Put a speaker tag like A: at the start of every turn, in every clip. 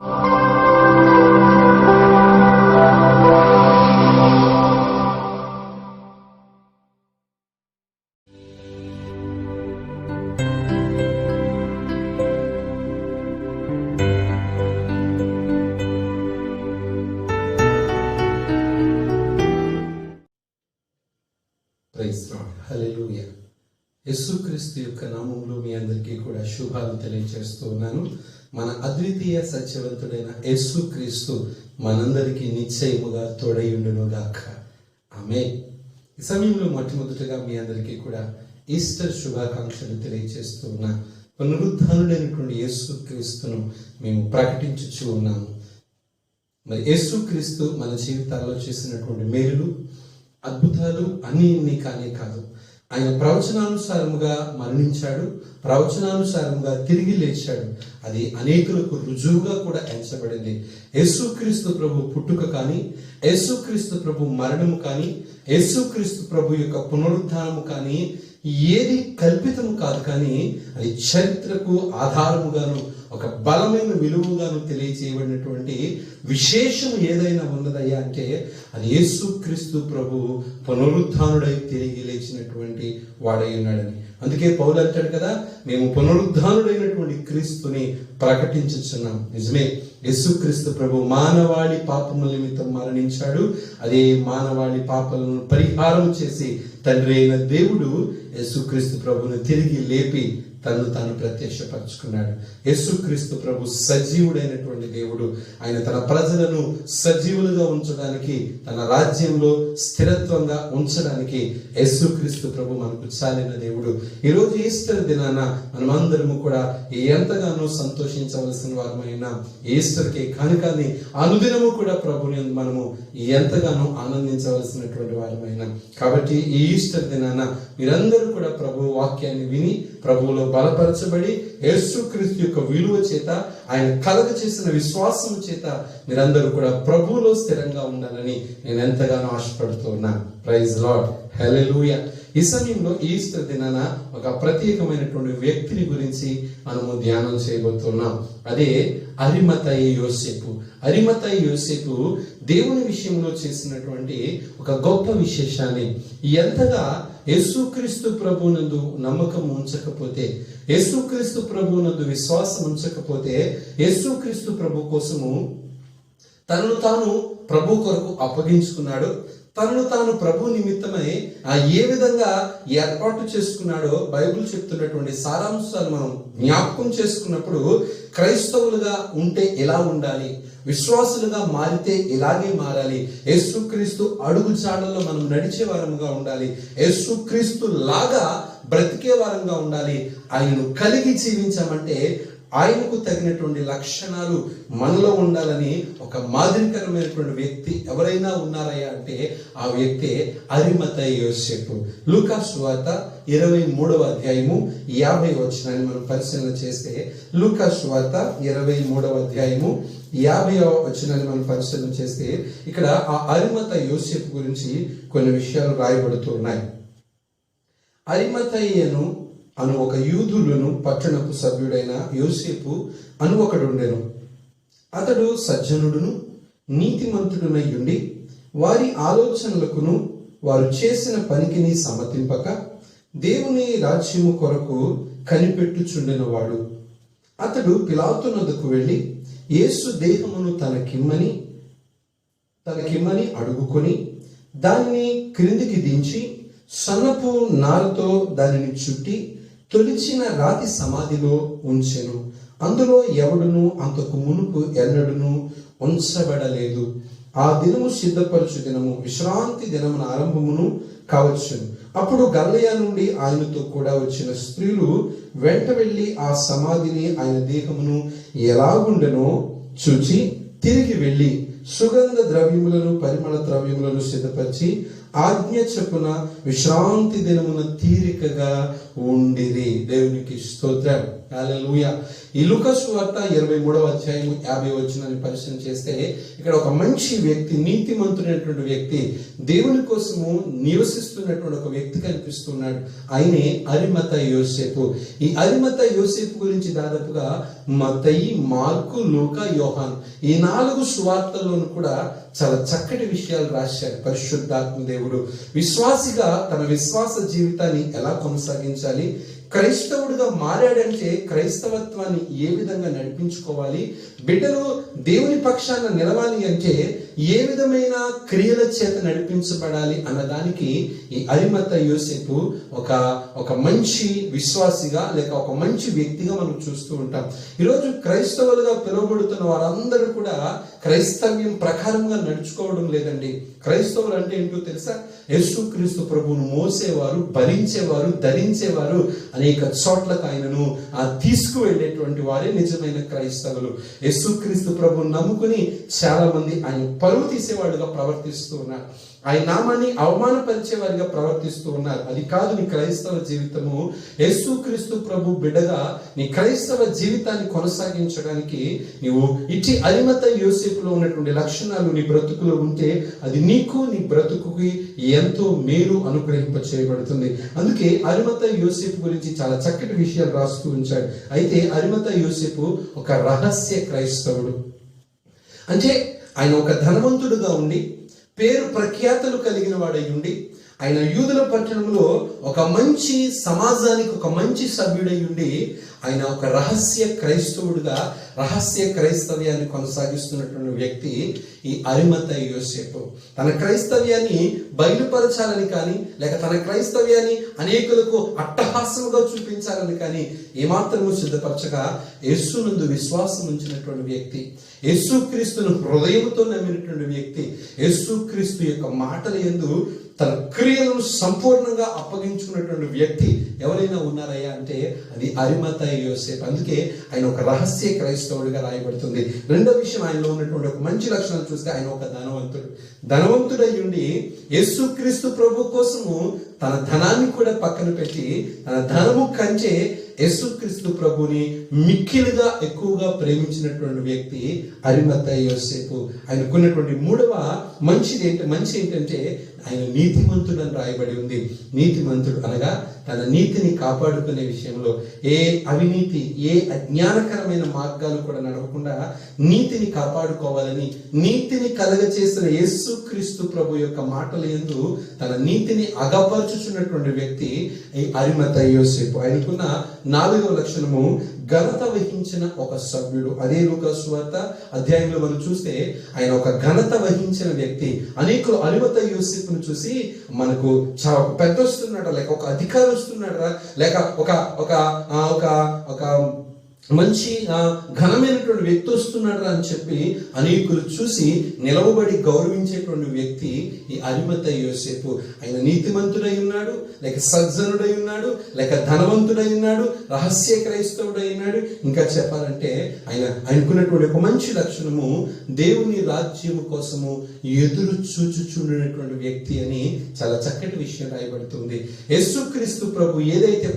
A: హల్లెలూయా. యేసుక్రీస్తు యొక్క నామములో మీ అందరికీ కూడా శుభాలు తెలియజేస్తూ ఉన్నాను. మన అద్వితీయ సత్యవంతుడైన యేసుక్రీస్తు మనందరికీ నిశ్చయముగా తోడయుండును గాక. ఆమేన్. ఈ సమయంలో మొట్టమొదటిగా మీ అందరికీ కూడా ఈస్టర్ శుభాకాంక్షలు తెలియజేస్తూ ఉన్నా. పునరుద్ధానుడైనటువంటి యేసుక్రీస్తును మేము ప్రకటించుచూ ఉన్నాము. మరి యేసుక్రీస్తు మన జీవితాల్లో చేసినటువంటి మేలులు, అద్భుతాలు అన్నీ కానే కాదు. ఆయన ప్రవచనానుసారముగా మరణించాడు, ప్రవచనానుసారముగా తిరిగి లేచాడు. అది అనేకులకు రుజువుగా కూడా ఎంచబడింది. యేసుక్రీస్తు ప్రభు పుట్టుక కానీ, యేసుక్రీస్తు ప్రభు మరణము కానీ, యేసుక్రీస్తు ప్రభు యొక్క పునరుద్ధానము కానీ ఏది కల్పితము కాదు, కానీ అది చరిత్రకు ఆధారముగాను ఒక బలమైన విలువగాను తెలియజేయబడినటువంటి విశేషము ఏదైనా ఉన్నదయ్యా అంటే అది యేసుక్రీస్తు ప్రభు పునరుద్ధానుడై తిరిగి లేచినటువంటి వాడై ఉన్నాడని. అందుకే పౌలు అంటాడు కదా, మేము పునరుద్ధానుడైనటువంటి క్రీస్తుని ప్రకటించుచున్నాం. నిజమే, యేసుక్రీస్తు ప్రభు మానవాళి పాపముల నిమిత్తం మరణించాడు. అదే మానవాళి పాపలను పరిహారం చేసి తండ్రి అయిన దేవుడు యేసుక్రీస్తు ప్రభును తిరిగి లేపి తను తాను ప్రత్యక్షపరచుకున్నాడు. యేసుక్రీస్తు ప్రభు సజీవుడైనటువంటి దేవుడు. ఆయన తన ప్రజలను సజీవులుగా ఉంచడానికి, తన రాజ్యంలో స్థిరత్వంగా ఉంచడానికి యేసుక్రీస్తు ప్రభు మనకు చాలిన దేవుడు. ఈరోజు ఈస్టర్ దినాన మనమందరము కూడా ఎంతగానో సంతోషించవలసిన వారమైనా, ఈస్టర్కి కనుకని అనుదినము కూడా ప్రభుని మనము ఎంతగానో ఆనందించవలసినటువంటి వారమైనా. కాబట్టి ఈ ఈస్టర్ దినాన మీరందరూ కూడా ప్రభు వాక్యాన్ని విని ప్రభువులో బలపరచబడి యేసుక్రీస్తు యొక్క విలువ చేత, ఆయన కలగ చేసిన విశ్వాసము చేత మీరందరూ కూడా ప్రభువులో స్థిరంగా ఉండాలని నేను ఎంతగానో ఆశపడుతూ ఉన్నాను. Praise lord. హల్లెలూయా. ఈ సమయంలో ఈస్టర్ దినాన ఒక ప్రత్యేకమైనటువంటి వ్యక్తిని గురించి మనము ధ్యానం చేయబోతున్నాం. అదే అరిమతయి యోసేపు. అరిమతయి యోసేపు దేవుని విషయంలో చేసినటువంటి ఒక గొప్ప విశేషాన్ని, ఎంతగా యేసుక్రీస్తు ప్రభునందు నమ్మకం ఉంచకపోతే, యేసుక్రీస్తు ప్రభునందు విశ్వాసం ఉంచకపోతే, యేసుక్రీస్తు ప్రభు కోసము తనను తాను ప్రభు కొరకు అప్పగించుకున్నాడు. తనను తాను ప్రభు నిమిత్తమై ఏ విధంగా ఏర్పాటు చేసుకున్నాడో బైబిల్ చెప్తున్నటువంటి సారాంశాలు మనం జ్ఞాపకం చేసుకున్నప్పుడు, క్రైస్తవులుగా ఉంటే ఎలా ఉండాలి, విశ్వాసులుగా మారితే ఇలాగే మారాలి, యేసుక్రీస్తు అడుగు జాడల్లో మనం నడిచే వారముగా ఉండాలి, యేసుక్రీస్తు లాగా బ్రతికే వారంగా ఉండాలి, ఆయనను కలిగి జీవించామంటే ఆయనకు తగినటువంటి లక్షణాలు మనలో ఉండాలని ఒక మాదిరికరమైనటువంటి వ్యక్తి ఎవరైనా ఉన్నారయ్యా అంటే ఆ వ్యక్తి అరిమతయి యోసేపు. లూకా సువార్త 23వ అధ్యాయము 50వ వచనాన్ని మనం పరిశీలన చేస్తే, లూకా సువార్త 23వ అధ్యాయము 50వ వచనాన్ని మనం పరిశీలన చేస్తే ఇక్కడ ఆ అరిమతయి యోసేపు గురించి కొన్ని విషయాలు రాయబడుతూ ఉన్నాయి. అరిమతయిను అను ఒక యూదులను పట్టణపు సభ్యుడైన యోసేపు అను ఒకడుండెను. అతడు సజ్జనుడును నీతిమంతుడునై ఉండి వారి ఆలోచనలకును వారు చేసిన పనికిని సమ్మతింపక దేవుని రాజ్యము కొరకు కనిపెట్టుచుండెనవాడు. అతడు పిలాతునొద్దకు వెళ్ళి యేసు దేహమును తనకిమ్మని అడుగుకొని దానిని క్రిందికి దించి సన్నపు నారతో దానిని చుట్టి తొలిచిన రాతి సమాధిలో ఉంచెను. అందులో ఎవడును అంతకు మునుపు ఎన్నడును ఉంచబడలేదు. ఆ దినము సిద్ధపరచు దినము, విశ్రాంతి దినమున ఆరంభమును కావచ్చును. అప్పుడు గలిలయ నుండి ఆయనతో కూడా వచ్చిన స్త్రీలు వెంట వెళ్లి ఆ సమాధిని, ఆయన దేహమును ఎలాగుండెనో చూచి తిరిగి వెళ్లి సుగంధ ద్రవ్యములను పరిమళ ద్రవ్యములను సిద్ధపరిచి ఆజ్ఞ చొప్పున విశ్రాంతి దినమున తీరికగా ఉండిరి. దేవునికి స్తోత్రం. హల్లెలూయా. ఈ లూకా సువార్త 23వ అధ్యాయం 50వ వచనాన్ని పరిశీలన చేస్తే ఇక్కడ ఒక మంచి వ్యక్తి, నీతిమంతుడైనటువంటి వ్యక్తి, దేవుని కోసము నివసిస్తున్నటువంటి ఒక వ్యక్తి కనిపిస్తున్నాడు. ఆయనే అరిమతయి యోసేపు. ఈ అరిమతయి యోసేపు గురించి దాదాపుగా మత్తయి, మార్కు, లూకా, యోహాను ఈ 4 సువార్తల్లోనూ కూడా చాలా చక్కటి విషయాలు రాశారు. పరిశుద్ధాత్మ దేవుడు విశ్వాసిగా తన విశ్వాస జీవితాన్ని ఎలా కొనసాగించాలి, క్రైస్తవుడిగా మారాడంటే క్రైస్తవత్వాన్ని ఏ విధంగా నడిపించుకోవాలి, బిడ్డలు దేవుని పక్షాన నిలవాలి అంటే ఏ విధమైన క్రియల చేత నడిపించబడాలి అన్నదానికి ఈ అరిమతయి యోసేపు ఒక మంచి విశ్వాసిగా లేక ఒక మంచి వ్యక్తిగా మనం చూస్తూ ఉంటాం. ఈరోజు క్రైస్తవులుగా పిలువబడుతున్న వారందరూ కూడా క్రైస్తవ్యం ప్రకారంగా నడుచుకోవడం లేదండి. క్రైస్తవులు అంటే ఏంటో తెలుసా? యేసుక్రీస్తు ప్రభువును మోసేవారు, భరించేవారు, ధరించేవారు, అనేక చోట్లకు ఆయనను తీసుకువెళ్ళేటువంటి వారే నిజమైన క్రైస్తవులు. యేసుక్రీస్తు ప్రభువును నమ్ముకుని చాలా మంది ఆయన పరువు తీసేవాడుగా ప్రవర్తిస్తూ ఉన్నారు. ఆయన నామాన్ని అవమానపరిచే వారిగా ప్రవర్తిస్తూ ఉన్నారు. అది కాదు నీ క్రైస్తవ జీవితము. యేసుక్రీస్తు ప్రభు బిడ్డగా నీ క్రైస్తవ జీవితాన్ని కొనసాగించడానికి నీవు ఇట్టి అరిమతయి యోసేపులో ఉన్నటువంటి లక్షణాలు నీ బ్రతుకులో ఉంటే అది నీకు, నీ బ్రతుకుకి ఎంతో మేలు అనుగ్రహింప చేయబడుతుంది. అందుకే అరిమతయి యోసేపు గురించి చాలా చక్కటి విషయాలు రాస్తూ ఉంచాడు. అయితే అరిమతయి యోసేపు ఒక రహస్య క్రైస్తవుడు. అంటే ఆయన ఒక ధనవంతుడుగా ఉండి పేరు ప్రఖ్యాతలు కలిగిన వాడై ఉండి ఆయన యూదుల పట్టణంలో ఒక మంచి సమాజానికి ఒక మంచి సభ్యుడై ఉండి ఆయన ఒక రహస్య క్రైస్తవుడుగా రహస్య క్రైస్తవ్యాన్ని కొనసాగిస్తున్నటువంటి వ్యక్తి ఈ అరిమతయి యోసేపు. తన క్రైస్తవ్యాన్ని బయలుపరచాలని కానీ లేక తన క్రైస్తవ్యాన్ని అనేకులకు అట్టహాసముగా చూపించాలని కానీ ఏమాత్రము సిద్ధపరచగా యేసునందు విశ్వాసం ఉంచినటువంటి వ్యక్తి, యేసుక్రీస్తును హృదయంతో నమ్మినటువంటి వ్యక్తి, యేసుక్రీస్తు యొక్క మాటల యందు తన క్రియలను సంపూర్ణంగా అప్పగించుకున్నటువంటి వ్యక్తి ఎవరైనా ఉన్నారయ్యా అంటే అది అరిమతయి యోసేపు. అందుకే ఆయన ఒక రహస్య క్రైస్తవుడిగా రాయబడుతుంది. రెండో విషయం, ఆయనలో ఉన్నటువంటి ఒక మంచి లక్షణాలు చూస్తే ఆయన ఒక ధనవంతుడై ఉండి యేసుక్రీస్తు ప్రభు కోసము తన ధనాన్ని కూడా పక్కన పెట్టి తన ధనము కంటే యేసుక్రీస్తు ప్రభుని మిక్కిలిగా ఎక్కువగా ప్రేమించినటువంటి వ్యక్తి అరిమతయి యోసేపు. ఆయనకున్నటువంటి మూడవ మంచి ఏంటంటే ఆయన నీతిమంతుడు అని రాయబడి ఉంది. నీతిమంతుడు అనగా తన నీతిని కాపాడుకునే విషయంలో ఏ అవినీతి, ఏ అజ్ఞానకరమైన మార్గాలు కూడా నడవకుండా నీతిని కాపాడుకోవాలని నీతిని కలగచేసిన యేసుక్రీస్తు ప్రభు యొక్క మాటల యందు తన నీతిని అగపరచుచున్నటువంటి వ్యక్తి ఈ అరిమతయి యోసేపు. ఆయనకున్న 4వ లక్షణము ఘనత వహించిన ఒక సభ్యుడు. అదే లూకా సువార్త అధ్యాయంలో మనం చూస్తే ఆయన ఒక ఘనత వహించిన వ్యక్తి. అనేకులు అరిమతయి యోసేపును చూసి మనకు చాలా పెద్ద వస్తున్నాడా, లేక ఒక అధికారం వస్తున్నాడా, లేక ఒక మంచి ఘనమైనటువంటి వ్యక్తి వస్తున్నాడు అని చెప్పి అనేకులు చూసి నిలవబడి గౌరవించేటువంటి వ్యక్తి ఈ అరిమతయి యోసేపు. ఆయన నీతిమంతుడై ఉన్నాడు, లేక సజ్జనుడై ఉన్నాడు, లేక ధనవంతుడై ఉన్నాడు, రహస్య క్రైస్తవుడై ఉన్నాడు. ఇంకా చెప్పాలంటే ఆయనకున్నటువంటి ఒక మంచి లక్షణము దేవుని రాజ్యము కోసము ఎదురు చూచుచుండినటువంటి వ్యక్తి అని చాలా చక్కటి విషయం రాయబడుతుంది. యేసుక్రీస్తు ప్రభు ఏదైతే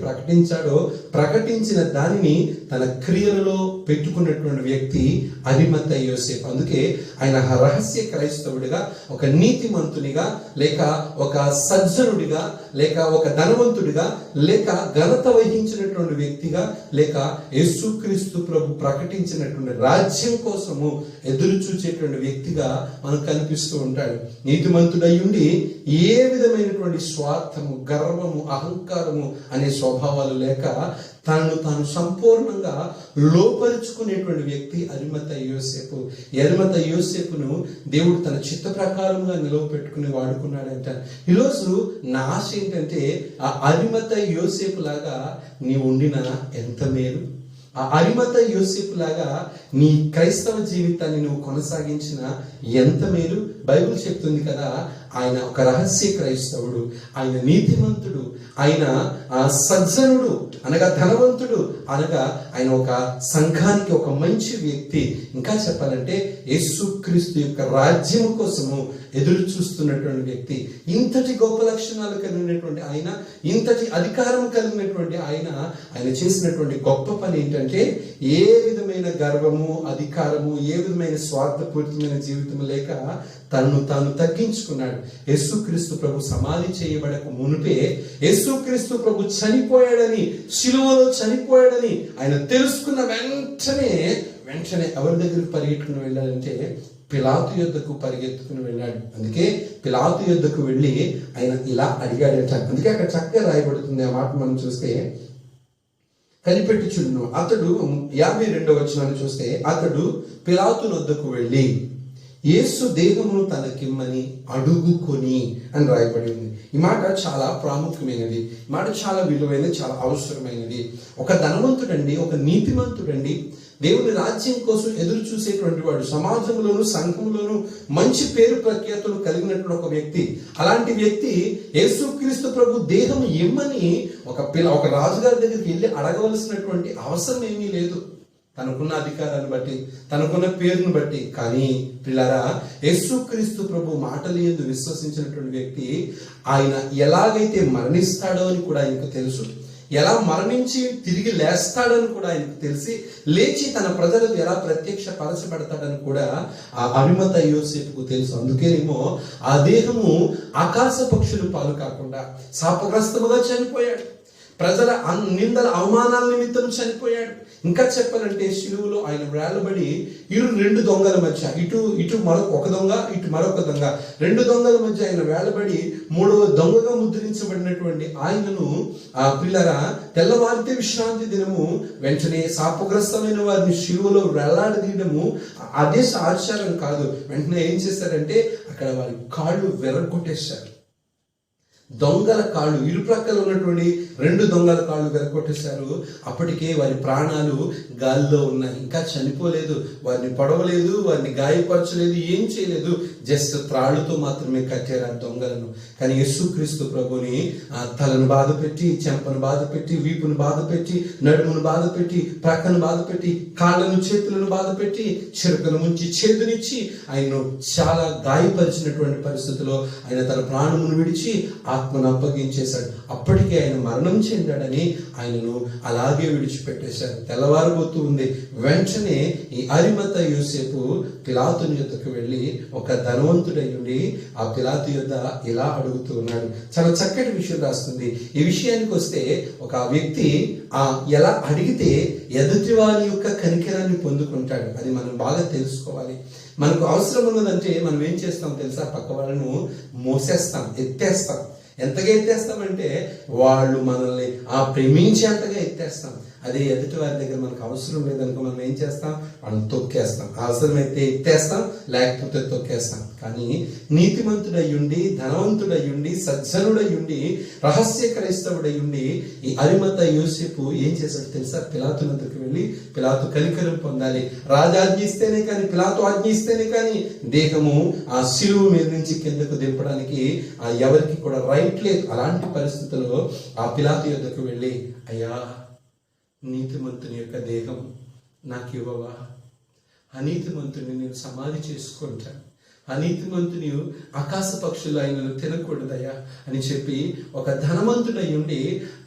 A: ప్రకటించిన దానిని తన క్రియలలో పెట్టుకున్నటువంటి వ్యక్తి అరిమతయి యోసేపు. అందుకే ఆయన రహస్య క్రైస్తవుడిగా, ఒక నీతిమంతునిగా, లేక ఒక సజ్జనుడిగా, లేక ఒక ధనవంతుడిగా, లేక ఘనత వహించినటువంటి వ్యక్తిగా, లేక యేసుక్రీస్తు ప్రభు ప్రకటించినటువంటి రాజ్యం కోసము ఎదురు చూచేటువంటి వ్యక్తిగా మనకు కనిపిస్తూ ఉంటాడు. నీతిమంతుడై ఉండి ఏ విధమైనటువంటి స్వార్థము, గర్వము, అహంకారము అనే స్వభావాలు లేక తనను తాను సంపూర్ణంగా లోపరుచుకునేటువంటి వ్యక్తి అరిమతయి యోసేపు. ఈ అరిమతయి యోసేపును దేవుడు తన చిత్త ప్రకారంగా నిలవ పెట్టుకుని వాడుకున్నాడంట. ఈరోజు నా ఆశ ఏంటంటే ఆ అరిమతయి యోసేపు లాగా నీ ఉండిన ఎంత మేలు, ఆ అరిమతయి యోసేపు లాగా నీ క్రైస్తవ జీవితాన్ని నువ్వు కొనసాగించిన ఎంత మేలు. బైబిల్ చెప్తుంది కదా, ఆయన ఒక రహస్య క్రైస్తవుడు, ఆయన నీతిమంతుడు, ఆయన సజ్జనుడు అనగా ధనవంతుడు, అనగా ఆయన ఒక సంఘానికి ఒక మంచి వ్యక్తి. ఇంకా చెప్పాలంటే యేసుక్రీస్తు యొక్క రాజ్యం కోసము ఎదురు చూస్తున్నటువంటి వ్యక్తి. ఇంతటి గొప్ప లక్షణాలు కలిగినటువంటి ఆయన, ఇంతటి అధికారం కలిగినటువంటి ఆయన చేసినటువంటి గొప్ప పని ఏంటంటే ఏ విధమైన గర్వము, అధికారము, ఏ విధమైన స్వార్థపూరితమైన జీవితం లేక తనను తాను తగ్గించుకున్నాడు. యేసుక్రీస్తు ప్రభు సమాధి చేయబడక మునిపే యేసుక్రీస్తు ప్రభు చనిపోయాడని, శిలువలో చనిపోయాడని ఆయన తెలుసుకున్న వెంటనే ఎవరి దగ్గరికి పరిగెట్టుకుని వెళ్ళాడంటే పిలాతు యొద్దకు పరిగెత్తుకుని వెళ్ళాడు. అందుకే పిలాతు యొద్దకు వెళ్ళి ఆయన ఇలా అడిగాడట. అందుకే అక్కడ చక్కగా రాయబడుతుంది ఆ మాట మనం చూస్తే, కనిపెట్టి చూడును. అతడు 52వ వచనాన్ని చూస్తే, అతడు పిలాతు వద్దకు వెళ్ళి యేసు దేహమును తనకిమ్మని అడుగుకొని అని రాయబడి ఉంది. ఈ మాట చాలా ప్రాముఖ్యమైనది, ఈ మాట చాలా విలువైనది, చాలా అవసరమైనది. ఒక ధనవంతుడండి, ఒక నీతిమంతుడండి, దేవుని రాజ్యం కోసం ఎదురు చూసేటువంటి వాడు, సమాజంలోను సంఘంలోను మంచి పేరు ప్రఖ్యాతులు కలిగినటువంటి ఒక వ్యక్తి. అలాంటి వ్యక్తి యేసుక్రీస్తు ప్రభు దేహం ఇమ్మని ఒక రాజుగారి దగ్గరికి వెళ్ళి అడగవలసినటువంటి అవసరం ఏమీ లేదు, తనకున్న అధికారాన్ని బట్టి, తనకున్న పేరును బట్టి. కానీ పిల్లరా, యేసుక్రీస్తు ప్రభు మాటలు యందు విశ్వసించినటువంటి వ్యక్తి ఆయన ఎలాగైతే మరణిస్తాడో అని కూడా ఆయనకు తెలుసు, ఎలా మరణించి తిరిగి లేస్తాడని కూడా ఆయనకు తెలిసి, లేచి తన ప్రజలకు ఎలా ప్రత్యక్ష పరచబడతాడని కూడా ఆ అరిమత యోసేపుకు తెలుసు. అందుకేనేమో ఆ దేహము ఆకాశ పక్షులు పాలు కాకుండా శాపగ్రస్తముగా చనిపోయాడు. ప్రజల నిందల అవమానాల నిమిత్తం చనిపోయాడు. ఇంకా చెప్పాలంటే శిలువలో ఆయన వేళ్లబడి రెండు దొంగల మధ్య, ఇటు ఒక దొంగ, ఇటు మరొక దొంగ, రెండు దొంగల మధ్య ఆయన వేళ్లబడి మూడవ దొంగగా ముద్రించబడినటువంటి ఆయనను పిల్లరా తెల్లవారితే విశ్రాంతి దినము వెంటనే శాపగ్రస్తమైన వారిని శిలువలో వేలాడదీయడము అదే ఆచారం కాదు. వెంటనే ఏం చేశారంటే అక్కడ వారి కాళ్ళు వెరగొట్టేశారు. దొంగల కాళ్ళు, ఇరుప్రక్కల ఉన్నటువంటి రెండు దొంగల కాళ్ళు వెరగొట్టేశారు. అప్పటికే వారి ప్రాణాలు గాలిలో ఉన్నాయి, ఇంకా చనిపోలేదు, వారిని పడవలేదు, వారిని గాయపరచలేదు, ఏం చేయలేదు, జస్ట్ త్రాళ్ళతో మాత్రమే కట్టారు ఆ దొంగలను. కానీ యేసుక్రీస్తు ప్రభుని తలను బాధ పెట్టి, చెంపను బాధ పెట్టి, వీపును బాధ పెట్టి, నడుమును బాధ పెట్టి, ప్రక్కను బాధ పెట్టి, కాళ్ళను చేతులను బాధ పెట్టి, చెరుకను ముంచి చేదునిచ్చి ఆయన్ను చాలా గాయపరిచినటువంటి పరిస్థితిలో ఆయన తన ప్రాణమును విడిచి ఆత్మను అప్పగించేశాడు. అప్పటికే ఆయన మరణం చెందాడని ఆయనను అలాగే విడిచిపెట్టేశారు. తెల్లవారిపోతూ ఉంది. వెంటనే ఈ అరిమత యోసేపు పిలాతుని యొద్దకు వెళ్ళి ఒక ధనవంతుడై ఉండి ఆ పిలాతు యొద్ద ఇలా అడుగుతూ ఉన్నాడు. చాలా చక్కటి విషయం రాస్తుంది. ఈ విషయానికి వస్తే ఒక వ్యక్తి ఎలా అడిగితే ఎదుటి వారి యొక్క కనికరాన్ని పొందుకుంటాడు, అది మనం బాగా తెలుసుకోవాలి. మనకు అవసరం ఉన్నదంటే మనం ఏం చేస్తాం తెలుసా? పక్క వాళ్ళను మోసేస్తాం, ఎత్తేస్తాం. ఎంతగా ఎత్తేస్తామంటే వాళ్ళు మనల్ని ప్రేమించేంతగా ఎత్తేస్తాం. అదే ఎదుటి వారి దగ్గర మనకు అవసరం లేదనుకో మనం ఏం చేస్తాం? వాళ్ళని తొక్కేస్తాం. అవసరమైతే ఎత్తేస్తాం, లేకపోతే తొక్కేస్తాం. కానీ నీతిమంతుడయ్యుండి, ధనవంతుడయ్యుండి, సజ్జనుడయ్యుండి, రహస్య క్రైస్తవుడయ్యుండి ఈ అరిమత యోసేపు ఏం చేశాడు తెలుసా? పిలాతు వద్దకు వెళ్ళి, పిలాతు కనికరం పొందాలి, రాజాజ్ఞ ఇస్తేనే కానీ, పిలాతు ఆజ్ఞ ఇస్తేనే కానీ దేహము ఆ శిలువ మీద నుంచి కిందకు దింపడానికి ఎవరికి కూడా రైట్ లేదు. అలాంటి పరిస్థితుల్లో ఆ పిలాతు యొద్దకు వెళ్ళి, అయ్యా నీతిమంతుని యొక్క దేహం నాకు ఇవ్వవా? అనీతిమంతుని నేను సమాధి చేసుకుంటాను, అనీతిమంతుని ఆకాశ పక్షులు ఆయనను తినకూడదయ్యా అని చెప్పి ఒక ధనవంతుడై ఉండి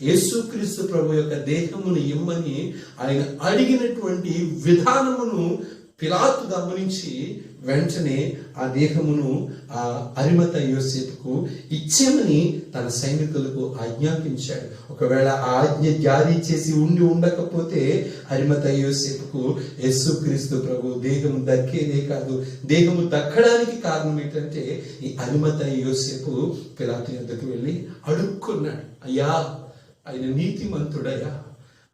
A: యేసుక్రీస్తు ప్రభు యొక్క దేహమును ఇమ్మని ఆయన అడిగినటువంటి విధానమును పిలాతు గమనించి వెంటనే ఆ దేహమును ఆ అరిమత యోసేపుకు ఇచ్చేమని తన సైనికులకు ఆజ్ఞాపించాడు. ఒకవేళ ఆ ఆజ్ఞ జారీ చేసి ఉండకపోతే అరిమత యోసేపుకు యేసుక్రీస్తు ప్రభు దేహము దక్కేదే కాదు. దేహము దక్కడానికి కారణం ఏంటంటే ఈ అరిమత యోసేపు పిలాతు యొద్దకు వెళ్ళి అడుక్కున్నాడు, అయ్యా ఆయన నీతిమంతుడయ్యా,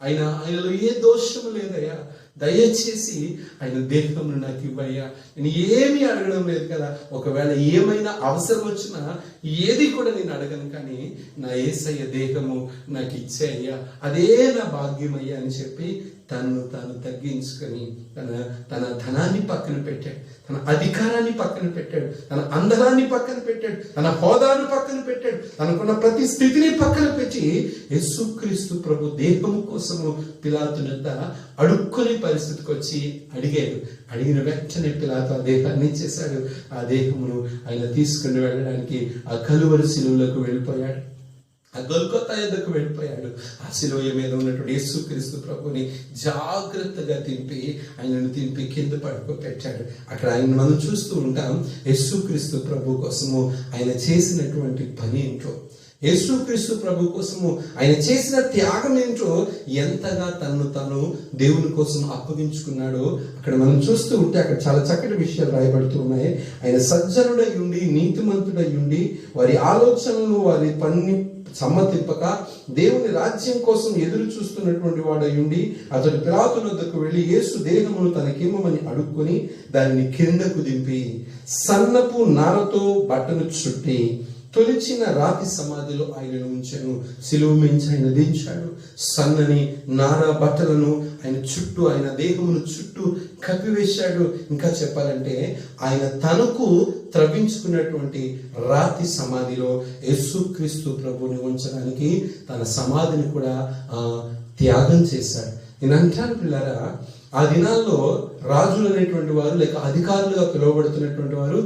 A: ఆయనలో ఏ దోషము లేదయ్యా, దయచేసి ఆయన దేహంను నాకు ఇవ్వయ్యా. నేను ఏమీ అడగడం లేదు కదా, ఒకవేళ ఏమైనా అవసరం వచ్చినా ఏది కూడా నేను అడగను, కానీ నా యేసయ్య దేహము నాకు ఇచ్చేయ్యా, అదే నా భాగ్యం అయ్యా అని చెప్పి తను తాను తగ్గించుకొని తన ధనాన్ని పక్కన పెట్టాడు, తన అధికారాన్ని పక్కన పెట్టాడు, తన అందరాన్ని పక్కన పెట్టాడు, తన హోదాను పక్కన పెట్టాడు, తనకున్న ప్రతి స్థితిని పక్కన పెట్టి యేసుక్రీస్తు ప్రభు దేహము కోసము పిలాతునంతా అడుక్కునే పరిస్థితికి వచ్చి అడిగిన వెంటనే పిలాతు ఆ దేహాన్ని ఇచ్చేశాడు. ఆ దేహమును ఆయన తీసుకుని వెళ్ళడానికి ఆ కలువరి శిలువలకు వెళ్ళిపోయాడు, ఆ గొల్గొతా యొద్దకు వెళ్ళిపోయాడు. ఆ శిలువ మీద ఉన్నటువంటి యేసుక్రీస్తు ప్రభుని జాగ్రత్తగా ఆయనను తింపి కింద పడుకోబెట్టాడు. అక్కడ ఆయన మనం చూస్తూ ఉంటాం. యేసుక్రీస్తు ప్రభు కోసము ఆయన చేసినటువంటి పని ఏంటో, యేసుక్రీస్తు ప్రభు కోసము ఆయన చేసిన త్యాగం ఏంటో, ఎంతగా తను దేవుని కోసం అప్పగించుకున్నాడో అక్కడ మనం చూస్తూ ఉంటే అక్కడ చాలా చక్కటి విషయాలు రాయబడుతూ ఉన్నాయి. ఆయన సజ్జనుడై ఉండి, నీతిమంతుడై ఉండి, వారి ఆలోచనలు వారి పని సమ్మతింపక దేవుని రాజ్యం కోసం ఎదురు చూస్తున్నటువంటి వాడయుండి అతడు పిలాతు వద్దకు వెళ్ళి యేసు దేహమును తనకిమ్మని అడుక్కొని దానిని కిందకు దింపి సన్నపు నారతో బట్టను చుట్టి తొలిచిన రాతి సమాధిలో ఆయనను ఉంచెను. సిలువ మించి ఆయన దించాడు. సన్నని నార బట్టలను ఆయన చుట్టూ, ఆయన దేహమును చుట్టూ కప్పివేశాడు. ఇంకా చెప్పాలంటే ఆయన తనకు త్రవించుకున్నటువంటి రాతి సమాధిలో యేసుక్రీస్తు ప్రభుని ఉంచడానికి తన సమాధిని కూడా త్యాగం చేశాడు. నేను అంటాను పిల్లరా, ఆ దినాల్లో రాజులు అనేటువంటి వారు లేక అధికారులుగా పిలువబడుతున్నటువంటి వారు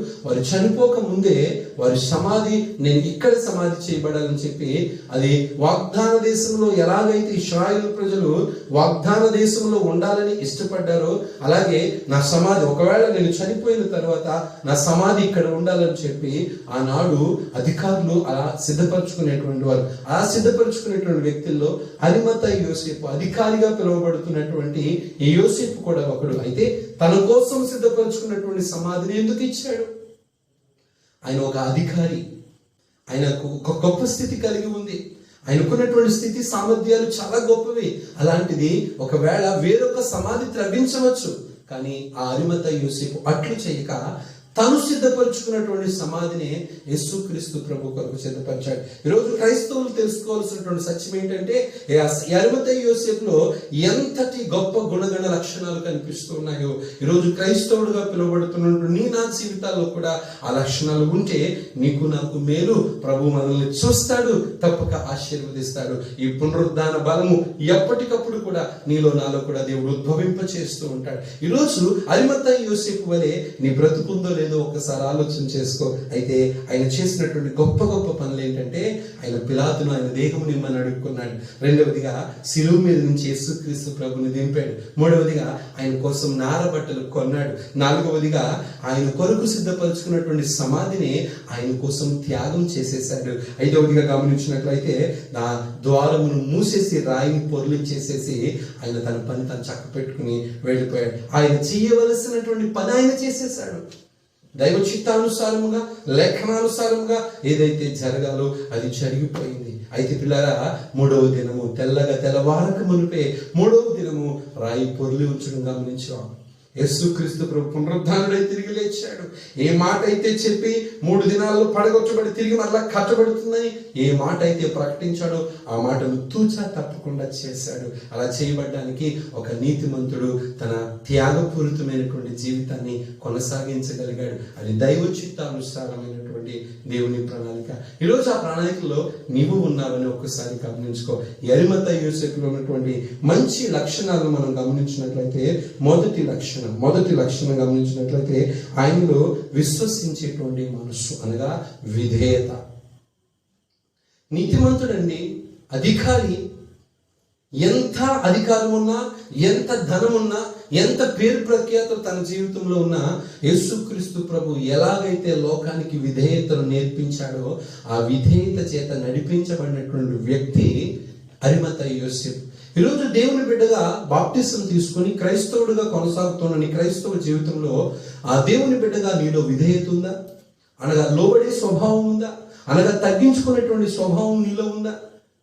A: చనిపోక ముందే వారి సమాధి, నేను ఇక్కడ సమాధి చేయబడాలని చెప్పి, అది వాగ్దాన దేశంలో ఎలాగైతే ఇశ్రాయేలు ప్రజలు వాగ్దాన దేశంలో ఉండాలని ఇష్టపడ్డారో అలాగే నా సమాధి, ఒకవేళ నేను చనిపోయిన తర్వాత నా సమాధి ఇక్కడ ఉండాలని చెప్పి ఆనాడు అధికారులు అలా సిద్ధపరచుకునేటువంటి వారు. అలా సిద్ధపరచుకునేటువంటి వ్యక్తుల్లో అరిమతయి యోసేపు, అధికారిగా పిలువబడుతున్నటువంటి ఈ యోసేపు కూడా ఒకడు. అయితే తన కోసం సిద్ధపరచుకున్నటువంటి సమాధిని ఎందుకు ఇచ్చాడు? ఆయన ఒక అధికారి, ఆయనకు ఒక గొప్ప స్థితి కలిగి ఉంది, ఆయనకున్నటువంటి స్థితి సామర్థ్యాలు చాలా గొప్పవి. అలాంటిది ఒకవేళ వేరొక సమాధి త్రవించవచ్చు, కానీ ఆ అరిమతయి యోసేపు అట్లు చేయక తను సిద్ధపరచుకున్నటువంటి సమాధిని యేసుక్రీస్తు ప్రభు కొరకు సిద్ధపరిచాడు. ఈరోజు క్రైస్తవులు తెలుసుకోవాల్సినటువంటి సత్యం ఏంటంటే, అరిమతయి యోసేపులో ఎంతటి గొప్ప గుణగణ లక్షణాలు కనిపిస్తూ ఉన్నాయో, ఈరోజు క్రైస్తవుడుగా పిలువబడుతున్నటువంటి నీ నా జీవితాల్లో కూడా ఆ లక్షణాలు ఉంటే నీకు నాకు మేలు. ప్రభు మనల్ని చూస్తాడు, తప్పక ఆశీర్వదిస్తాడు. ఈ పునరుద్ధాన బలము ఎప్పటికప్పుడు కూడా నీలో నాలో కూడా దేవుడు ఉద్భవింప చేస్తూ ఉంటాడు. ఈరోజు అరిమతయి యోసేపు వలె నీ బ్రతుకుందో లేదో ఒక్కసారి ఆలోచన చేసుకో. అయితే ఆయన చేసినటువంటి గొప్ప గొప్ప పనులు ఏంటంటే, ఆయన పిలాతును ఆయన దేహముని ఇమ్మని అడుక్కున్నాడు. రెండవదిగా శిలువ మీద నుంచి యేసుక్రీస్తు ప్రభుని దింపాడు. మూడవదిగా ఆయన కోసం నార బట్టలు కొన్నాడు. నాలుగవదిగా ఆయన కొరకు సిద్ధపరచుకున్నటువంటి సమాధిని ఆయన కోసం త్యాగం చేసేసాడు. ఐదవదిగా గమనించినట్లయితే నా ద్వారమును మూసేసి రాయిని పొర్లించేసేసి ఆయన తన పని తను చక్క పెట్టుకుని వెళ్ళిపోయాడు. ఆయన చేయవలసినటువంటి పని ఆయన చేసేసాడు. దైవ చిత్తానుసారముగా, లేఖనానుసారముగా ఏదైతే జరగాలో అది జరిగిపోయింది. అయితే పిల్లరా, మూడవ దినము తెల్లవారక మునిపే మూడవ దినము రాయి పొర్లి ఉంచడం గమనించాం. యేసుక్రీస్తు ప్రభు పునరుద్ధానుడై తిరిగి లేచాడు. ఏ మాట అయితే చెప్పి 3 దినాల్లో పడగొట్టబడి తిరిగి మరలా కట్టబడుతుందని ఏ మాట అయితే ప్రకటించాడో ఆ మాటను తూచా తప్పకుండా చేశాడు. అలా చేయబడ్డానికి ఒక నీతిమంతుడు తన త్యాగపూరితమైనటువంటి జీవితాన్ని కొనసాగించగలిగాడు. అది దైవ చిత్తానుసారమైనటువంటి దేవుని ప్రణాళిక. ఈరోజు ఆ ప్రణాళికలో నీవు ఉన్నావని ఒక్కసారి గమనించుకో. అరిమతయి యోసేపులో ఉన్నటువంటి మంచి లక్షణాలను మనం గమనించినట్లయితే మొదటి లక్షణం గమనించినట్లయితే ఆయనలో విశ్వసించేటువంటి మనస్సు, అనగా విధేయత. నీతిమంతుడండి, అధికారి, ఎంత అధికారం ఉన్నా, ఎంత ధనం ఉన్నా, ఎంత పేరు ప్రఖ్యాతులు తన జీవితంలో ఉన్నా, యేసుక్రీస్తు ప్రభు ఎలాగైతే లోకానికి విధేయతను నేర్పించాడో ఆ విధేయత చేత నడిపించబడినటువంటి వ్యక్తి అరిమతయి యోసేపు. ఈరోజు దేవుని బిడ్డగా బాప్టిజం తీసుకొని క్రైస్తవుడిగా కొనసాగుతున్న నీ క్రైస్తవ జీవితంలో ఆ దేవుని బిడ్డగా నీలో విధేయత ఉందా? అనగా లోబడే స్వభావం ఉందా? అనగా తగ్గించుకునేటువంటి స్వభావం నీలో ఉందా?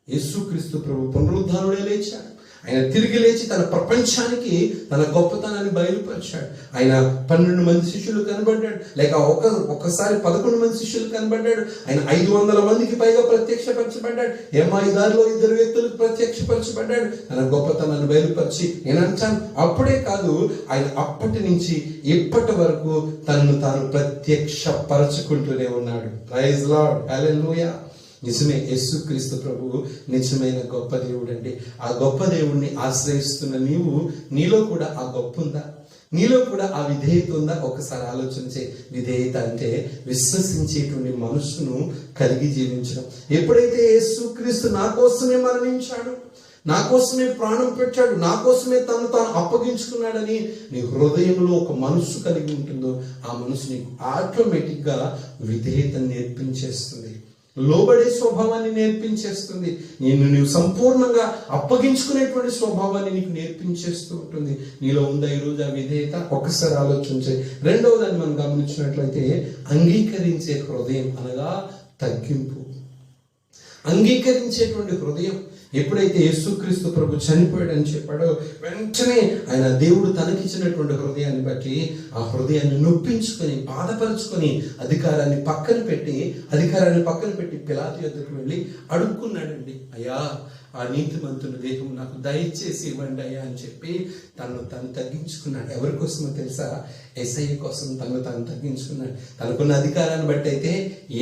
A: యేసుక్రీస్తు ప్రభు పునరుద్ధానుడే లేచాడు. ఆయన తిరిగి లేచి తన ప్రపంచానికి తన గొప్పతనాన్ని బయలుపరిచాడు. ఆయన 12 మంది శిష్యులు కనబడ్డాడు, లేక ఒక్కసారి 11 మంది శిష్యులు కనబడ్డాడు. ఆయన 500 మందికి పైగా ప్రత్యక్షపరచబడ్డాడు. దారిలో 2 వ్యక్తులకు ప్రత్యక్షపరచబడ్డాడు. తన గొప్పతనాన్ని బయలుపరిచి నేనంటాను, అప్పుడే కాదు, ఆయన అప్పటి నుంచి ఇప్పటి వరకు తనను తాను ప్రత్యక్షపరచుకుంటూనే ఉన్నాడు. ప్రైజ్ లార్డ్, హల్లెలూయా. నిజమే, యేసుక్రీస్తు ప్రభువు నిజమైన గొప్ప దేవుడు అండి. ఆ గొప్ప దేవుడిని ఆశ్రయిస్తున్న నీలో కూడా ఆ గొప్ప ఉందా? నీలో కూడా ఆ విధేయత ఉందా? ఒకసారి ఆలోచించే. విధేయత అంటే విశ్వసించేటువంటి మనస్సును కలిగి జీవించడం. ఎప్పుడైతే యేసుక్రీస్తు నా కోసమే మరణించాడు, నా కోసమే ప్రాణం పెట్టాడు, నా కోసమే తను తాను అప్పగించుకున్నాడని నీ హృదయంలో ఒక మనస్సు కలిగి ఉంటుందో, ఆ మనసు నీకు ఆటోమేటిక్గా విధేయత నేర్పించేస్తుంది, లోబడే స్వభావాన్ని నేర్పించేస్తుంది, నీవు సంపూర్ణంగా అప్పగించుకునేటువంటి స్వభావాన్ని నీకు నేర్పించేస్తూ ఉంటుంది. నీలో ఉందా ఈరోజు ఆ విధేయత? ఒక్కసారి ఆలోచించే. రెండవదాన్ని మనం గమనించినట్లయితే అంగీకరించే హృదయం, అనగా తగ్గింపు. అంగీకరించేటువంటి హృదయం. ఎప్పుడైతే యేసుక్రీస్తు ప్రభు చనిపోయాడని చెప్పాడో, వెంటనే ఆయన దేవుడు తనకిచ్చినటువంటి హృదయాన్ని బట్టి ఆ హృదయాన్ని నొప్పించుకొని, బాధపరుచుకొని, అధికారాన్ని పక్కన పెట్టి పిలాతు యొద్దకు వెళ్ళి అడుక్కున్నాడండి. అయ్యా, ఆ నీతిమంతుని దేహం నాకు దయచేసి ఇవ్వండి అయ్యా అని చెప్పి తను తగ్గించుకున్నాడు. ఎవరి కోసమో తెలుసా? యేసయ్య కోసం తను తగ్గించుకున్నాడు. తనకున్న అధికారాన్ని బట్టి అయితే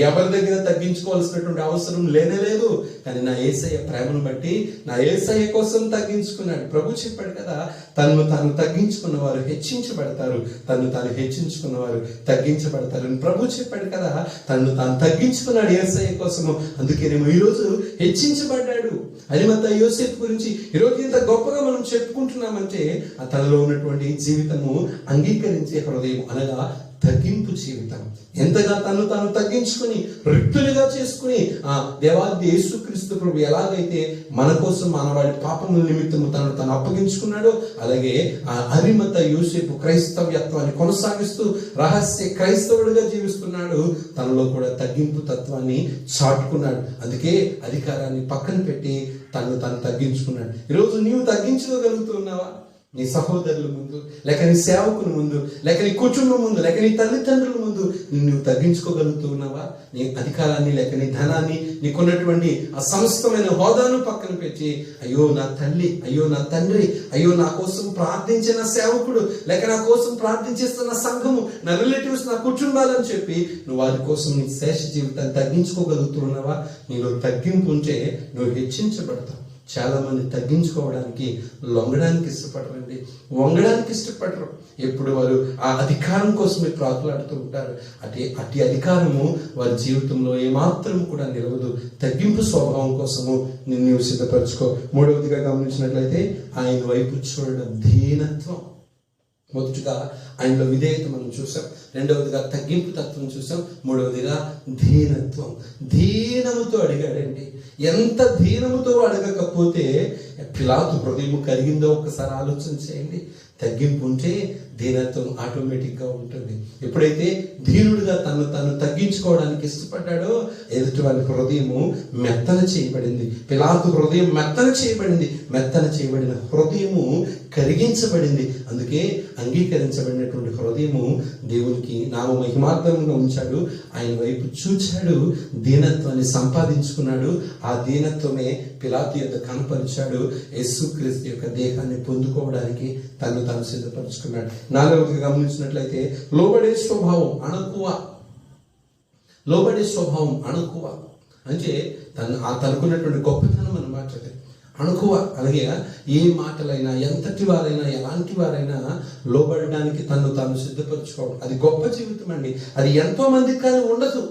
A: ఎవరి దగ్గర తగ్గించుకోవాల్సినటువంటి అవసరం లేనేలేదు. కానీ నా యేసయ్య ప్రేమను బట్టి నా యేసయ్య కోసం తగ్గించుకున్నాడు. ప్రభు చెప్పాడు కదా, తను తగ్గించుకున్న వారు హెచ్చించబడతారు, తాను హెచ్చించుకున్న వారు తగ్గించబడతారు అని ప్రభు చెప్పాడు కదా. తాను తగ్గించుకున్నాడు యేసయ్య కోసము. అందుకేనేమో ఈరోజు హెచ్చించబడ్డాడు. అరిమత్తయి యోసేపు గురించి ఈరోజు ఇంత గొప్పగా మనం చెప్పుకుంటున్నామంటే ఆ తనలో ఉన్నటువంటి జీవితము అంగీకరించే హృదయం, అనగా తగ్గింపు జీవితం. ఎంతగా తాను తగ్గించుకుని రిక్తులుగా చేసుకుని ఆ దేవాది యేసుక్రీస్తు ప్రభు ఎలాగైతే మన కోసం మానవాడి పాపముల నిమిత్తము తను అప్పగించుకున్నాడో, అలాగే ఆ అరిమత్తయి యోసేపు క్రైస్తవ్యత్వాన్ని కొనసాగిస్తూ రహస్య క్రైస్తవుడిగా జీవిస్తున్నాడు. తనలో కూడా తగ్గింపు తత్వాన్ని చాటుకున్నాడు. అందుకే అధికారాన్ని పక్కన పెట్టి తను తగ్గించుకున్నాడు. ఈరోజు నీవు తగ్గించుకోగలుగుతున్నావా? నీ సహోదరుల ముందు, లేక నీ సేవకుల ముందు, లేక నీ కుటుంబం ముందు, లేక నీ తల్లిదండ్రుల ముందు నువ్వు తగ్గించుకోగలుగుతూ ఉన్నావా? నీ అధికారాన్ని, లేక నీ ధనాన్ని, నీకున్నటువంటి ఆ సమస్తమైన హోదాను పక్కన పెట్టి, అయ్యో నా తల్లి, అయ్యో నా తండ్రి, అయ్యో నా కోసం ప్రార్థించిన సేవకుడు, లేక నా కోసం ప్రార్థించేస్తున్న సంఘము, నా రిలేటివ్స్, నా కుటుంబాలని చెప్పి నువ్వు వారి కోసం నీ శేష జీవితాన్ని తగ్గించుకోగలుగుతూ ఉన్నావా? నీలో తగ్గింపు ఉంటే నువ్వు హెచ్చించబడతావు. చాలా మంది తగ్గించుకోవడానికి, లొంగడానికి ఇష్టపడరండి, వంగడానికి ఇష్టపడరు. ఎప్పుడు వారు ఆ అధికారం కోసమే ప్రాకులాడుతూ ఉంటారు. అటు అధికారము వారి జీవితంలో ఏమాత్రం కూడా నిలవదు. తగ్గింపు స్వభావం కోసము నిన్ను సిద్ధపరచుకో. మూడవదిగా గమనించినట్లయితే ఆయన వైపు చూడడం, దీనత్వం. మొదటిగా ఆయనలో విధేయత మనం చూసాం, రెండవదిగా తగ్గింపు తత్వం చూసాం, మూడవదిగా దీనత్వం. దీనముతో అడిగాడండి. ఎంత దీనముతో అడగకపోతే పిలాతు హృదయం కరిగిందో ఒక్కసారి ఆలోచన చేయండి. తగ్గింపు ఉంటే దీనత్వం ఆటోమేటిక్గా ఉంటుంది. ఎప్పుడైతే దీనుడిగా తను తగ్గించుకోవడానికి ఇష్టపడ్డాడో ఎదుటి వారి హృదయము మెత్తన చేయబడింది. పిలాతు హృదయం మెత్తన చేయబడింది. మెత్తన చేయబడిన హృదయము కరిగించబడింది. అందుకే అంగీకరించబడినటువంటి హృదయము దేవునికి నామ మహిమార్థంగా ఉంచాడు. ఆయన వైపు చూచాడు, దీనత్వాన్ని సంపాదించుకున్నాడు. ఆ దీనత్వమే పిలాతు యొద్ద కనపరిచాడు. యేసుక్రీస్తు యొక్క దేహాన్ని పొందుకోవడానికి తను సిద్ధపరుచుకున్నాడు. నాలుగవదిగా గమనించినట్లయితే లోబడే స్వభావం, అణకువ. లోబడే స్వభావం, అణకువ అంటే తనకున్నటువంటి గొప్పతనం అన్నమాట. అణకువ అలాగే ఏ మాటలైనా, ఎంతటి వారైనా, ఎలాంటి వారైనా లోబడడానికి తను సిద్ధపరచుకోవడం, అది గొప్ప జీవితం అండి. అది ఎంతో మందికి కానీ ఉండదు,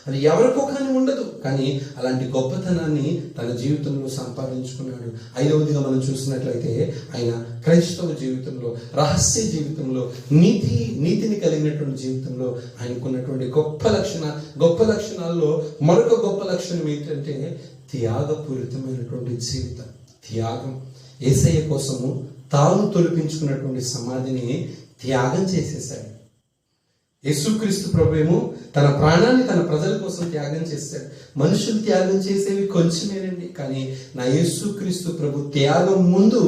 A: అది ఎవరికో కానీ ఉండదు. కానీ అలాంటి గొప్పతనాన్ని తన జీవితంలో సంపాదించుకున్నాడు. ఐదవదిగా మనం చూసినట్లయితే ఆయన క్రైస్తవ జీవితంలో, రహస్య జీవితంలో, నీతిని కలిగినటువంటి జీవితంలో ఆయనకున్నటువంటి గొప్ప లక్షణాల్లో మరొక గొప్ప లక్షణం ఏంటంటే త్యాగపూరితమైనటువంటి జీవితం. త్యాగం. యేసయ్య కోసము తాను తొలిపించుకున్నటువంటి సమాధిని త్యాగం చేసేసాడు. యేసుక్రీస్తు ప్రభువేమో తన ప్రాణాన్ని తన ప్రజల కోసం త్యాగం చేశాడు. మనుషులు త్యాగం చేసేవి కొంచెమేనండి, కానీ నా యేసుక్రీస్తు ప్రభు త్యాగం ముందు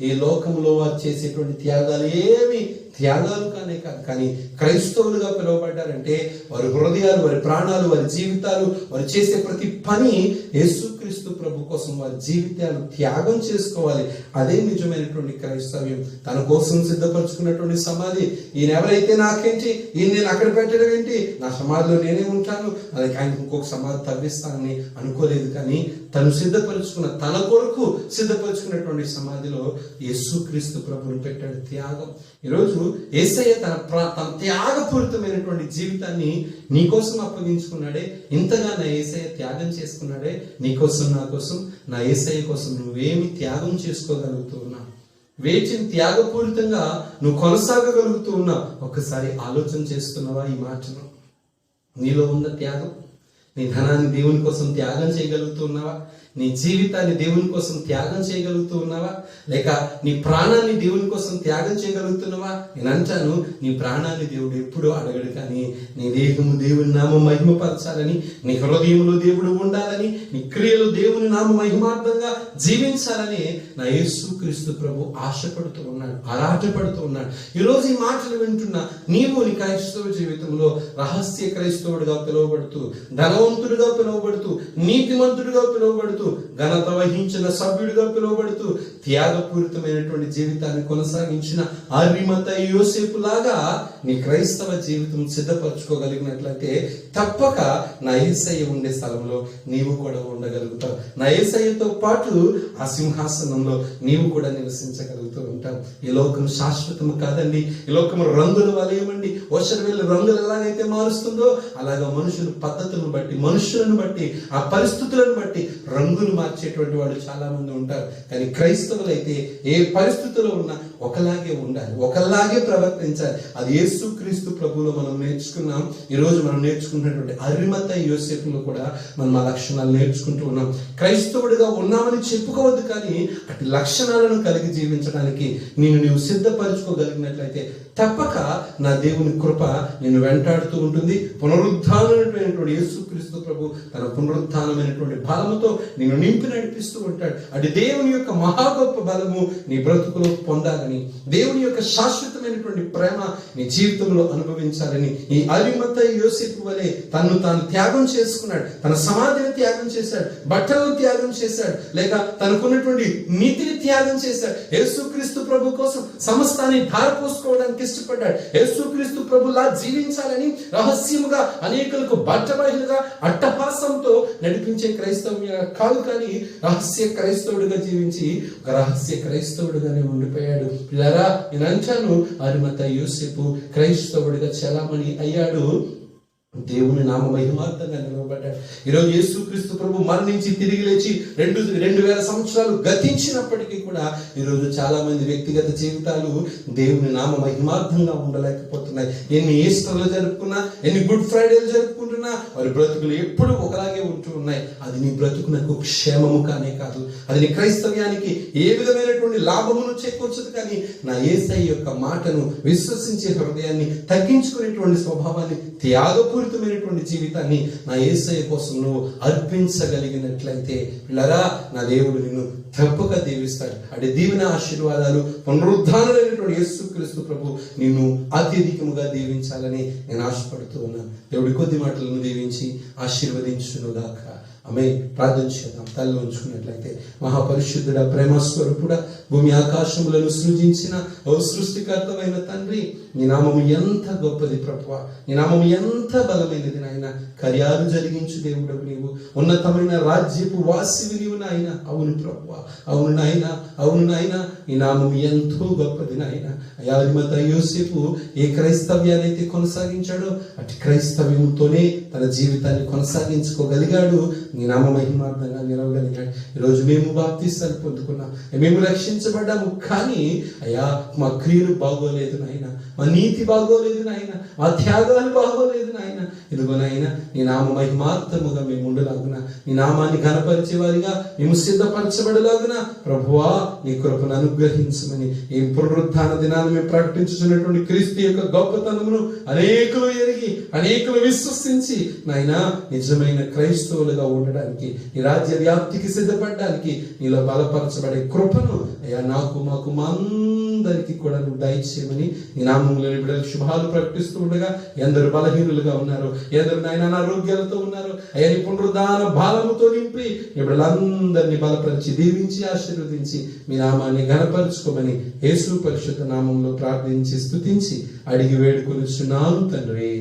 A: ఈ లోకంలో వారు చేసేటువంటి త్యాగాలు ఏమి త్యాగాలు కానే కాదు. కానీ క్రైస్తవులుగా పిలువబడ్డారంటే వారి హృదయాలు, వారి ప్రాణాలు, వారి జీవితాలు, వారు చేసే ప్రతి పని యేసుక్రీస్తు ప్రభు కోసం వారి జీవితాలు త్యాగం చేసుకోవాలి. అదే నిజమైనటువంటి క్రైస్తవ్యం. తన కోసం సిద్ధపరచుకున్నటువంటి సమాధి, ఈయన ఎవరైతే నాకేంటి, ఈయన నేను అక్కడ పెట్టడం ఏంటి, నా సమాధిలో నేనే ఉంటాను, అలాగే ఆయన ఇంకొక సమాధి తవ్విస్తానని అనుకోలేదు. కానీ తను సిద్ధపరచుకున్న, తన కొరకు సిద్ధపరచుకున్నటువంటి సమాధిలో యేసుక్రీస్తు ప్రభుని పెట్టాడు. త్యాగం. ఈరోజు యేసయ్య తన త్యాగపూరితమైనటువంటి జీవితాన్ని నీకోసం అప్పగించుకున్నాడే. ఇంతగా నా యేసయ్య త్యాగం చేసుకున్నాడే. నీకోసం, నా కోసం, నా యేసయ్య కోసం నువ్వేమి త్యాగం చేసుకోగలుగుతూ ఉన్నావు? వేచిని త్యాగపూరితంగా నువ్వు కొనసాగగలుగుతూ ఉన్నావు. ఒక్కసారి ఆలోచన చేస్తున్నావా ఈ మాటను? నీలో ఉన్న త్యాగం, నీ ధనాన్ని దేవుని కోసం త్యాగం చేయగలుగుతూ ఉన్నావా? నీ జీవితాన్ని దేవుని కోసం త్యాగం చేయగలుగుతూ ఉన్నావా? లేక నీ ప్రాణాన్ని దేవుని కోసం త్యాగం చేయగలుగుతున్నావా? నేను అంటాను, నీ ప్రాణాన్ని దేవుడు ఎప్పుడూ అడగడు, కానీ నీ దేహము దేవుని నామం మహిమపరచాలని, నీ హృదయంలో దేవుడు ఉండాలని, నీ క్రియలు దేవుని నామ మహిమార్థంగా జీవించాలని నా యేసుక్రీస్తు ప్రభు ఆశపడుతూ ఉన్నాడు, ఆరాటపడుతూ ఉన్నాడు. ఈరోజు ఈ మాటలు వింటున్నా నీవు నీ క్రైస్తవ జీవితంలో రహస్య క్రైస్తవుడిగా పిలువబడుతూ, ధనవంతుడిగా పిలువబడుతూ, నీతిమంతుడిగా పిలువబడుతూ, ఘనత వహించిన సభ్యుడిగా పిలువబడుతూ, త్యాగపూరితమైనటువంటి జీవితాన్ని కొనసాగించిన అరిమతయి యోసేపు లాగా నీ క్రైస్తవ జీవితం సిద్ధపరచుకోగలిగినట్లయితే తప్పక నా యేసయ్య ఉండే స్థలంలో నీవు కూడా ఉండగలుగుతావు. నా యేసయ్యతో పాటు ఆ సింహాసనంలో నీవు కూడా నివసించగలుగుతూ ఉంటావు. ఈ లోకం శాశ్వతము కాదండి. ఈ లోకం రంగుల వలయమండి. వర్షవేళ రంగులు ఎలాగైతే మారుస్తుందో అలాగా మనుషుల పద్ధతులను బట్టి, మనుషులను బట్టి, ఆ పరిస్థితులను బట్టి రంగులు మార్చేటువంటి వాళ్ళు చాలా మంది ఉంటారు. కానీ క్రైస్తవులైతే ఏ పరిస్థితుల్లో ఉన్నా ఒకలాగే ఉండాలి, ఒకలాగే ప్రవర్తించాలి. అది యేసుక్రీస్తు ప్రభువులో మనం నేర్చుకున్నాం. ఈరోజు మనం నేర్చుకున్నటువంటి అరిమతయి యోసేపులో కూడా మనం ఆ లక్షణాలు నేర్చుకుంటూ ఉన్నాం. క్రైస్తవుడిగా ఉన్నామని చెప్పుకోవద్దు, కానీ అటు లక్షణాలను కలిగి జీవించడానికి నీవు సిద్ధపరచుకోగలిగినట్లయితే తప్పక నా దేవుని కృప నిన్ను వెంటాడుతూ ఉంటుంది. పునరుద్ధానమైనటువంటి యేసుక్రీస్తు ప్రభు తన పునరుద్ధానమైనటువంటి బలముతో నిన్ను నింపి నడిపిస్తూ ఉంటాడు. అది దేవుని యొక్క మహా గొప్ప బలము నీ బ్రతుకులో పొందాలని, దేవుని యొక్క శాశ్వతమైనటువంటి ప్రేమ నీ జీవితంలో అనుభవించాలని ఈ అరిమతయి యోసేపు వలె తను తాను త్యాగం చేసుకున్నాడు. తన సమాధిని త్యాగం చేశాడు, బట్టలను త్యాగం చేశాడు, లేక తనకున్నటువంటి నీతిని త్యాగం చేశాడు. యేసుక్రీస్తు ప్రభు కోసం సమస్తాన్ని ధారపోసుకోవడానికి ఇష్టపడ్డాడు. యేసుక్రీస్తు ప్రభులా జీవించాలని రహస్యముగా అనేకులకు బట్టబయలుగా అట్టహాసంతో నడిపించే క్రైస్తవ్య కాదు, కానీ రహస్య క్రైస్తవుడిగా జీవించి ఒక రహస్య క్రైస్తవుడిగానే ఉండిపోయాడు. పిల్లరా, నేను అంటాను, అరిమతయి యోసేపు క్రైస్తవుడిగా చలామణి అయ్యాడు. దేవుని నామ మహిమార్థంగా నిలవబడ్డాడు. ఈరోజు యేసుక్రీస్తు ప్రభు మరణించి తిరిగి లేచి 2000 సంవత్సరాలు గతించినప్పటికీ కూడా ఈరోజు చాలా మంది వ్యక్తిగత జీవితాలు దేవుని నామ మహిమార్థంగా ఉండలేకపోతున్నాయి. ఎన్ని ఈస్టర్లు జరుపుకున్నా, ఎన్ని గుడ్ ఫ్రైడేలు జరుపుకుంటున్నా వారి బ్రతుకులు ఎప్పుడు ఒకలాగే ఉంటూ ఉన్నాయి. అది నీ బ్రతుకునకు క్షేమము కానే కాదు, అది నీ క్రైస్తవ్యానికి ఏ విధమైనటువంటి లాభమును చేకూర్చదు. కానీ నా యేసయ్య యొక్క మాటను విశ్వసించే హృదయాన్ని, తగ్గించుకునేటువంటి స్వభావాన్ని, త్యాగపూరితమైనటువంటి జీవితాన్ని నా యేసయ్య కోసం నువ్వు అర్పించగలిగినట్లయితే పిల్లరా, నా దేవుడు నిన్ను తప్పక దీవిస్తాడు. అంటే దీవెన ఆశీర్వాదాలు పునరుద్ధానులైనటువంటి యేసుక్రీస్తు ప్రభు నిన్ను అత్యధికముగా దీవించాలని నేను ఆశపడుతూ ఉన్నాను. దేవుడి కొద్ది మాటలను దీవించి ఆశీర్వదించునుగాక. ఆమె ప్రార్థన చేద్దాం. తల్లి ఉంచుకున్నట్లయితే, మహాపరిశుద్ధుడ, ప్రేమస్వరూపుడ, భూమి ఆకాశములను సృజించిన ఓ సృష్టికర్తమైన తండ్రి, నీ నామము ఎంత గొప్పది ప్రభువా, నీ నామము ఎంత బలమైనది నాయన. కార్యాలు జరిగించు దేవుడవు నీవు, ఉన్నతమైన రాజ్యపు వాసివి నీవు నాయన. అవును ప్రభువా, అవును నాయన, అవును నాయన, ఈ నామము ఎంతో గొప్పది నాయన. అరిమతయి యోసేపు ఏ క్రైస్తవ్యాన్ని అయితే కొనసాగించాడో అటు క్రైస్తవ్యంతోనే తన జీవితాన్ని కొనసాగించుకోగలిగాడు. నీ నామ మహిమార్థంగా నిలవగలిగాడు. ఈరోజు మేము బాప్తిస్తాలు పొందుకున్నాం, మేము రక్షించబడ్డాము, కానీ అయ్యా మా క్రియలు బాగోలేదు నాయన, మా నీతి బాగోలేదు నాయన, మా త్యాగాలు బాగోలేదు నాయన. ఇదిగోనైనా నీ నామ మహిమార్థముగా మేము ఉండలాగున, నీ నామాన్ని ఘనపరిచే వారిగా మేము సిద్ధపరచబడలాగున ప్రభువా నీ కృపను అనుగ్రహించమని, ఈ పునరుత్థాన దినాన్ని మేము ప్రకటించుతున్నటువంటి క్రీస్తు యొక్క గొప్పతనమును అనేకులు ఎరిగి అనేకులు విశ్వసించి నాయనా నిజమైన క్రైస్తవులుగా ఉండడానికి, ఈ రాజ్య వ్యాప్తికి సిద్ధపడడానికి నీలో బలపరచబడే కృపను అయ్యా నాకు మాకు మా అందరికీ కూడా నువ్వు దయచేయమని నీ నామములో బిడ్డలకు శుభాలు ప్రకటిస్తూ ఉండగా, ఎందరు బలహీనులుగా ఉన్నారు, ఎందరు నాయన అనారోగ్యాలతో ఉన్నారు, అయ్యా నీ పునరుద్ధాన బాలముతో నింపి బిడ్డలందరినీ బలపరిచి దీవించి ఆశీర్వదించి మీ నామాన్ని ఘనపరచుకోమని యేసు పరిశుద్ధ నామంలో ప్రార్థించి స్తుతించి అడిగి వేడుకొనిచున్నాను తండ్రి.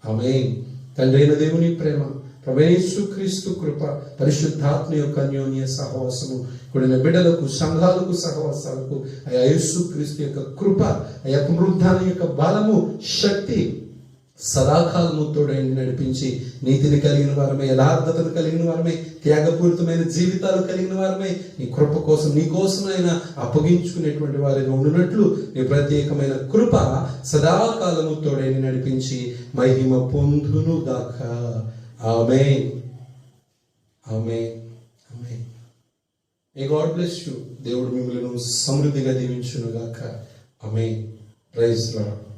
A: ఆమేన్. తండ్రి అయిన దేవుని ప్రేమ, ప్రభువైన యేసుక్రీస్తు కృప, పరిశుద్ధాత్మ యొక్క అన్యోన్య సహవాసము కూడిన బిడ్డలకు, సంఘాలకు, సహవాసాలకు అయా యేసుక్రీస్తు యొక్క కృప, అయా పునరుద్ధానం యొక్క బలము, శక్తి సదాకాలము తోడైండి నడిపించి నీతిని కలిగిన వారమే, యథార్థతను కలిగిన వారమే, త్యాగపూరితమైన జీవితాలు కలిగిన వారమే నీ కృప కోసం నీ కోసమైనా అప్పగించుకునేటువంటి వారిగా ఉండినట్లు నీ ప్రత్యేకమైన కృప సదాకాలము తోడైండి నడిపించి మహిమ పొందును గాక. Amen. Amen. Amen. May God bless you. దేవుడు మిమ్మల్ని సమృద్ధిగా దీవించును గాక. ఆమేన్. Praise lord.